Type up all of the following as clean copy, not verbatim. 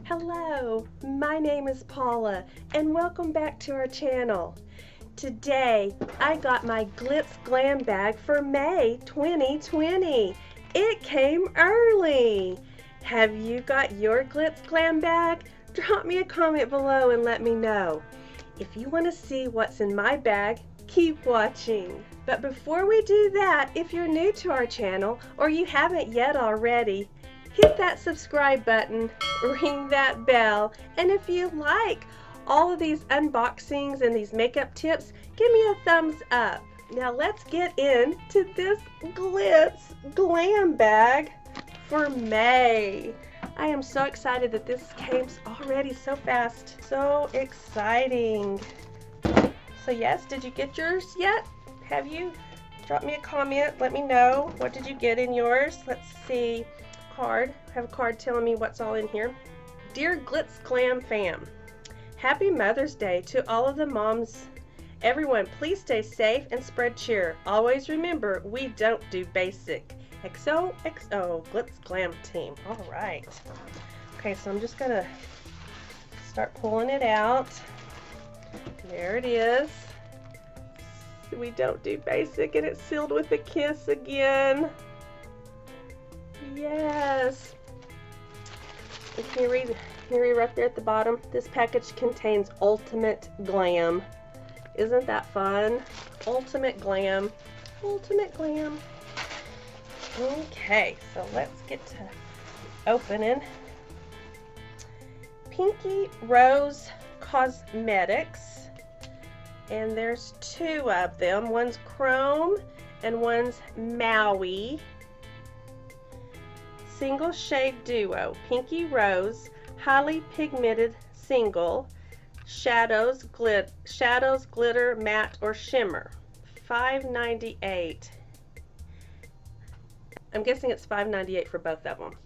Hello, my name is Paula and welcome back to our channel. Today I got my Glitz Glam bag for May 2020. It came early. Have you got your Glitz Glam bag? Drop me a comment below and let me know. If you want to see what's in my bag, keep watching. But before we do that, if you're new to our channel or you haven't yet already, hit that subscribe button, ring that bell, and if you like all of these unboxings and these makeup tips, give me a thumbs up. Now let's get into this Glitz Glam bag for May. I am so excited that this came already so fast. So exciting. So yes, did you get yours yet? Have you? Drop me a comment, let me know. What did you get in yours? Let's see. Card. I have a card telling me what's all in here. Dear Glitz Glam fam, happy Mother's Day to all of the moms. Everyone, please stay safe and spread cheer. Always remember, we don't do basic. XOXO Glitz Glam team. All right. Okay, so I'm just gonna start pulling it out. There it is. We don't do basic, and it's sealed with a kiss again. Yes. Can you read right there at the bottom? This package contains Ultimate Glam. Isn't that fun? Ultimate Glam. Ultimate Glam. Okay, so let's get to opening. Pinky Rose Cosmetics. And there's two of them. One's Chrome and one's Maui. Single shade duo, Pinky Rose, highly pigmented single, shadows, glitter, matte, or shimmer. $5.98. I'm guessing it's $5.98 for both of them.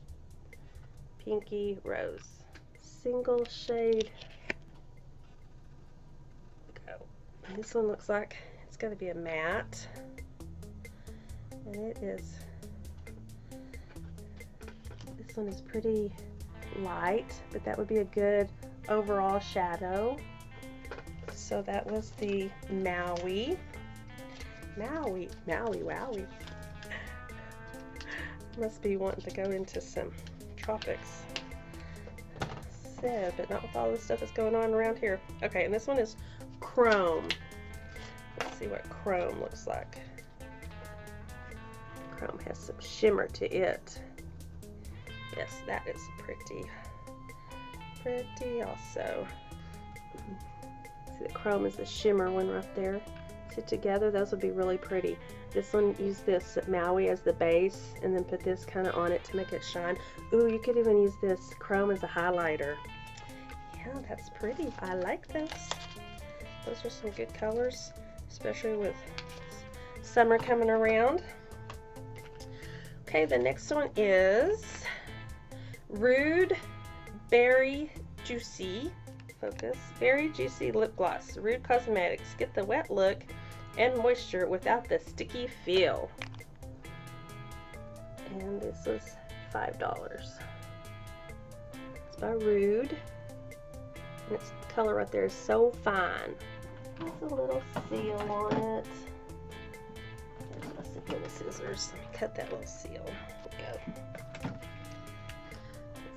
Pinky Rose, single shade. Go. This one looks like it's going to be a matte, and it is. This one is pretty light, but that would be a good overall shadow. So that was the Maui. Maui. Must be wanting to go into some tropics. Sad, but not with all the stuff that's going on around here. Okay, and this one is Chrome. Let's see what Chrome looks like. Chrome has some shimmer to it. Yes, that is pretty also. See, the Chrome is the shimmer one right there. See, together those would be really pretty. This one, use this Maui as the base and then put this kind of on it to make it shine. Ooh, you could even use this Chrome as a highlighter. Yeah, that's pretty. I like those. Those are some good colors, especially with summer coming around. Okay, the next one is Rude Berry Juicy, focus, Berry Juicy Lip Gloss. Rude Cosmetics. Get the wet look and moisture without the sticky feel. And this was $5. It's by Rude. And its color right there is so fine. There's a little seal on it. There's my simple scissors. Let me cut that little seal. There we go.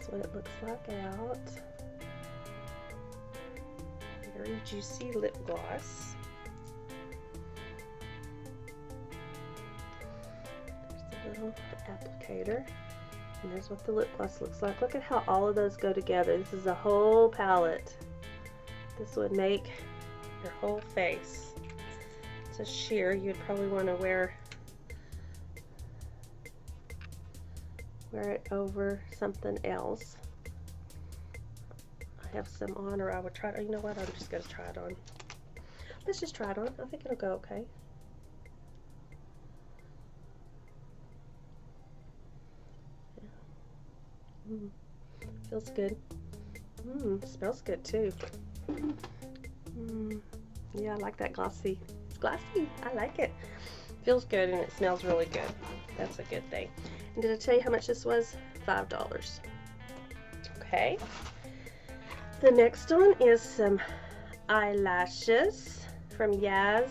What it looks like out. Very juicy lip gloss. There's the little applicator. And there's what the lip gloss looks like. Look at how all of those go together. This is a whole palette. This would make your whole face. It's a sheer. You'd probably want to wear it over something else. I have some on, or I would try it. You know what? I'm just going to try it on. Let's just try it on. I think it'll go okay. Yeah. Feels good. Smells good too. Yeah, I like that glossy. It's glossy. I like it. Feels good and it smells really good. That's a good thing. And did I tell you how much this was? $5. Okay. The next one is some eyelashes from Yaz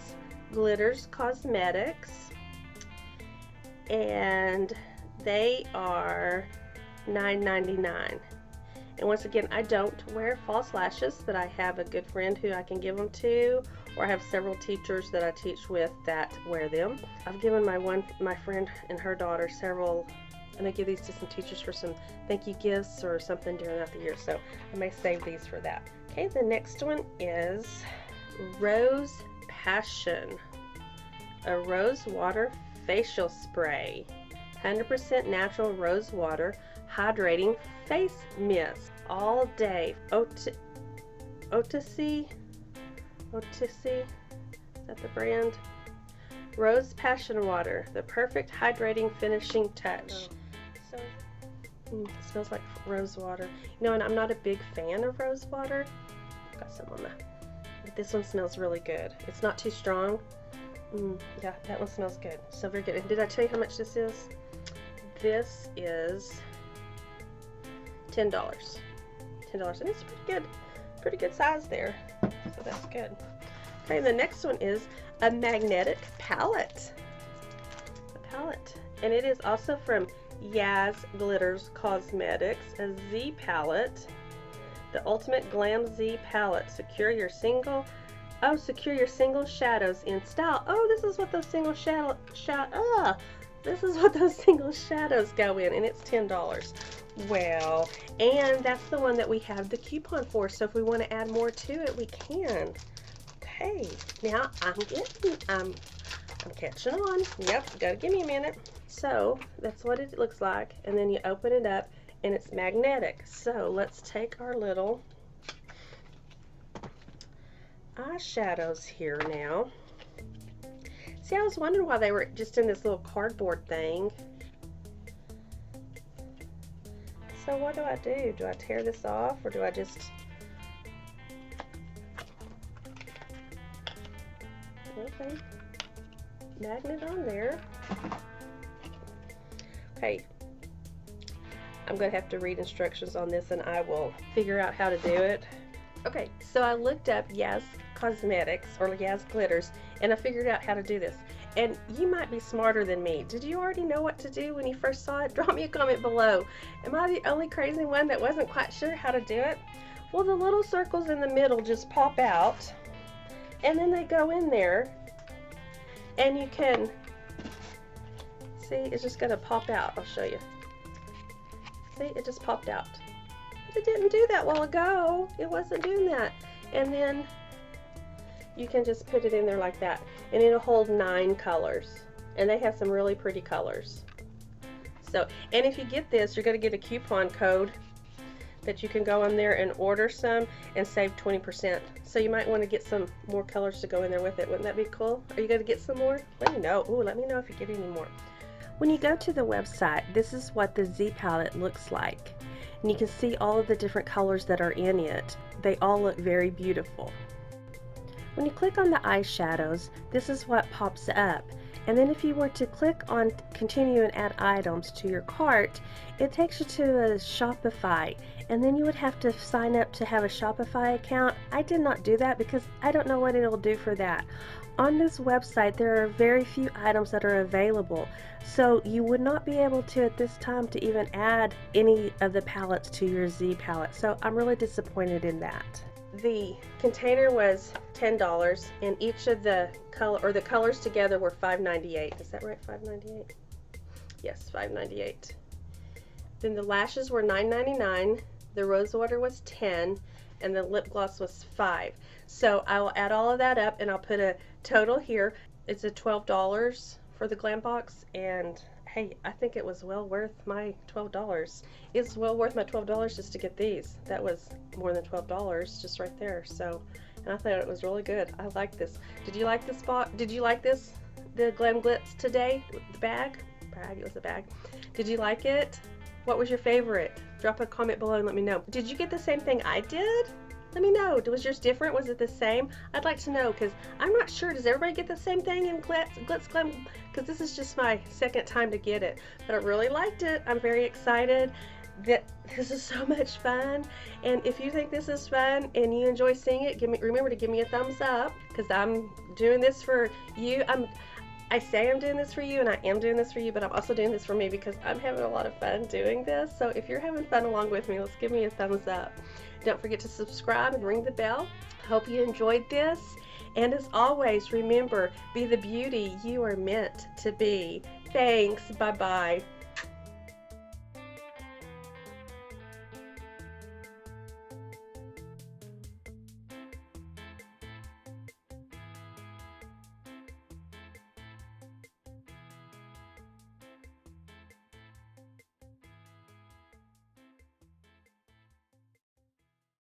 Glitters Cosmetics, and they are $9.99. And once again, I don't wear false lashes, but I have a good friend who I can give them to, or I have several teachers that I teach with that wear them. I've given my friend and her daughter several. I may give these to some teachers for some thank you gifts or something during the year, so I may save these for that. Okay, the next one is Rose Passion, a rose water facial spray, 100% natural rose water hydrating face mist, all day. Otissi, is that the brand? Rose Passion Water, the perfect hydrating finishing touch. So it smells like rose water. You know, and I'm not a big fan of rose water. Got some on that. But this one smells really good. It's not too strong. Yeah, that one smells good. So very good. And did I tell you how much this is? This is $10. $10, and it's pretty good size there. So that's good. Okay, the next one is a magnetic palette. And it is also from Yaz Glitters Cosmetics, a Z palette, the Ultimate Glam Z palette. Secure your single shadows in style. Oh, this is what those single shadows go in, and it's $10. Well, and that's the one that we have the coupon for, so if we want to add more to it, we can. Okay, now I'm catching on. Yep, gotta give me a minute. So that's what it looks like, and then you open it up and it's magnetic. So let's take our little eyeshadows here now. See, I was wondering why they were just in this little cardboard thing. So what do I do? Do I tear this off, or do I just... Okay, magnet on there. Okay, I'm going to have to read instructions on this, and I will figure out how to do it. Okay, so I looked up Yaz Cosmetics, or Yaz Glitters, and I figured out how to do this. And you might be smarter than me. Did you already know what to do when you first saw it? Drop me a comment below. Am I the only crazy one that wasn't quite sure how to do it? Well, the little circles in the middle just pop out, and then they go in there, and you can see it's just gonna pop out. I'll show you. See, it just popped out. It didn't do that a while ago. It wasn't doing that. And then you can just put it in there like that, and it'll hold 9 colors, and they have some really pretty colors. So, and if you get this, you're going to get a coupon code that you can go in there and order some and save 20%. So you might want to get some more colors to go in there with it. Wouldn't that be cool? Are you going to get some more? Let me know. Ooh, let me know if you get any more. When you go to the website, this is what the Z palette looks like. And you can see all of the different colors that are in it. They all look very beautiful. When you click on the eyeshadows, this is what pops up. And then if you were to click on continue and add items to your cart, it takes you to a Shopify, and then you would have to sign up to have a Shopify account. I did not do that because I don't know what it'll do for that. On this website, there are very few items that are available, so you would not be able to at this time to even add any of the palettes to your Z palette. So I'm really disappointed in that. The container was $10, and each of the colors together were $5.98. Is that right? $5.98? Yes, $5.98. Then the lashes were $9.99. The rose water was $10, and the lip gloss was $5. So I will add all of that up, and I'll put a total here. It's a $12 for the glam box, and hey, I think it was well worth my $12. It's well worth my $12 just to get these. That was more than $12 just right there. So, and I thought it was really good. I like this. Did you like this box? Did you like this? The Glam Glitz today? The bag? It was a bag. Did you like it? What was your favorite? Drop a comment below and let me know. Did you get the same thing I did? Let me know. Was yours different? Was it the same? I'd like to know, because I'm not sure. Does everybody get the same thing in Glitz Glam? Because this is just my second time to get it. But I really liked it. I'm very excited. This is so much fun, and if you think this is fun and you enjoy seeing it, remember to give me a thumbs up, because I'm doing this for you. I say I'm doing this for you, and I am doing this for you, but I'm also doing this for me because I'm having a lot of fun doing this. So if you're having fun along with me, let's give me a thumbs up. Don't forget to subscribe and ring the bell. Hope you enjoyed this. And as always, remember, be the beauty you are meant to be. Thanks. Bye-bye.